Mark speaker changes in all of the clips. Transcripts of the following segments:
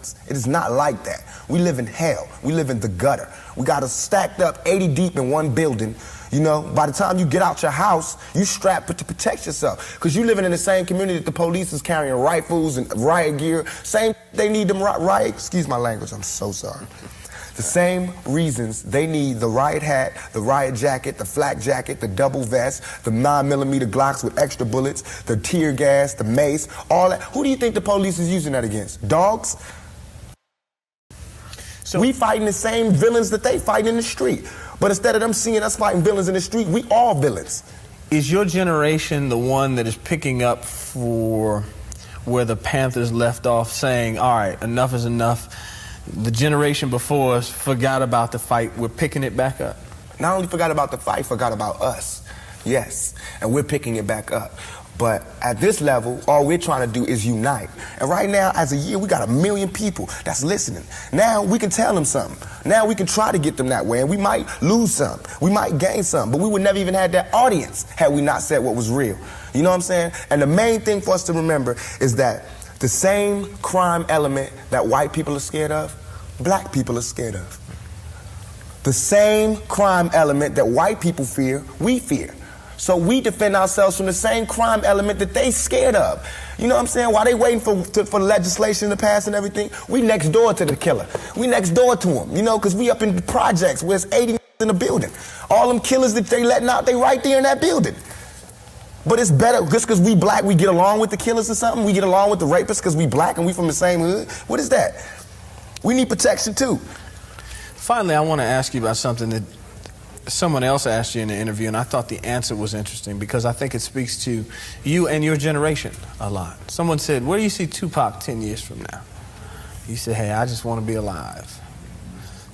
Speaker 1: It is not like that. We live in hell. We live in the gutter. We got us stacked up 80 deep in one building. You know, by the time you get out your house, you strapped to protect yourself. Because you living in the same community that the police is carrying rifles and riot gear. Same, they need them riot, excuse my language, I'm so sorry. The same reasons they need the riot hat, the riot jacket, the flak jacket, the double vest, the 9mm Glocks with extra bullets, the tear gas, the mace, all that. Who do you think the police is using that against? Dogs? So we fighting the same villains that they fight in the street. But instead of them seeing us fighting villains in the street, we all villains.
Speaker 2: Is your generation the one that is picking up for where the Panthers left off, saying, all right, enough is enough? The generation before us forgot about the fight. We're picking it back up.
Speaker 1: Not only forgot about the fight, forgot about us. Yes, and we're picking it back up. But at this level, all we're trying to do is unite. And right now, as a year, we got 1 million people that's listening. Now we can tell them something. Now we can try to get them that way, and we might lose some. We might gain some, but we would never even have that audience had we not said what was real. You know what I'm saying? And the main thing for us to remember is that the same crime element that white people are scared of, black people are scared of. The same crime element that white people fear, we fear. So we defend ourselves from the same crime element that they scared of. You know what I'm saying? While they waiting for legislation to pass and everything, we next door to the killer. We next door to him, you know, because we up in the projects where it's 80 in the building. All them killers that they letting out, they right there in that building. But it's better, just because we black, we get along with the killers or something? We get along with the rapists because we black and we from the same hood? What is that? We need protection too.
Speaker 2: Finally, I want to ask you about something that someone else asked you in the interview, and I thought the answer was interesting because I think it speaks to you and your generation a lot. Someone said, where do you see Tupac 10 years from now? You said, hey, I just want to be alive.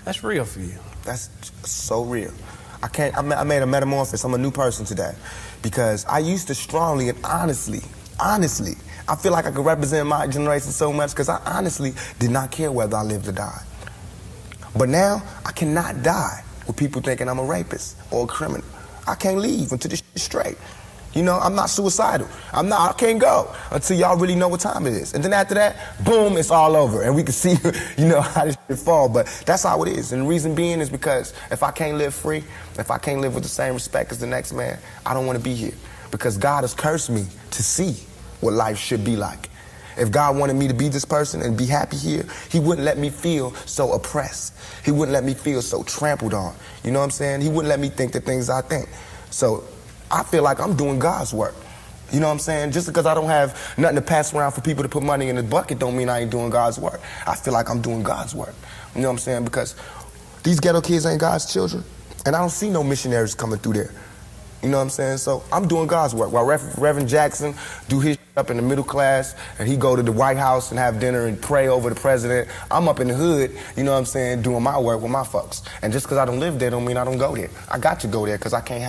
Speaker 2: That's real for you.
Speaker 1: That's so real. I made a metamorphosis. I'm a new person today because I used to strongly and honestly, I feel like I could represent my generation so much because I honestly did not care whether I lived or died. But now I cannot die with people thinking I'm a rapist or a criminal. I can't leave until this shit's straight. You know, I'm not suicidal. I can't go until y'all really know what time it is. And then after that, boom, it's all over. And we can see, you know, how this shit fall. But that's how it is. And the reason being is because if I can't live free, if I can't live with the same respect as the next man, I don't want to be here. Because God has cursed me to see what life should be like. If God wanted me to be this person and be happy here, he wouldn't let me feel so oppressed. He wouldn't let me feel so trampled on. You know what I'm saying? He wouldn't let me think the things I think. So I feel like I'm doing God's work. You know what I'm saying? Just because I don't have nothing to pass around for people to put money in the bucket don't mean I ain't doing God's work. I feel like I'm doing God's work. You know what I'm saying? Because these ghetto kids ain't God's children. And I don't see no missionaries coming through there. You know what I'm saying? So I'm doing God's work. While Reverend Jackson do his up in the middle class and he go to the White House and have dinner and pray over the president, I'm up in the hood, you know what I'm saying, doing my work with my folks. And just because I don't live there don't mean I don't go there. I got to go there because I can't have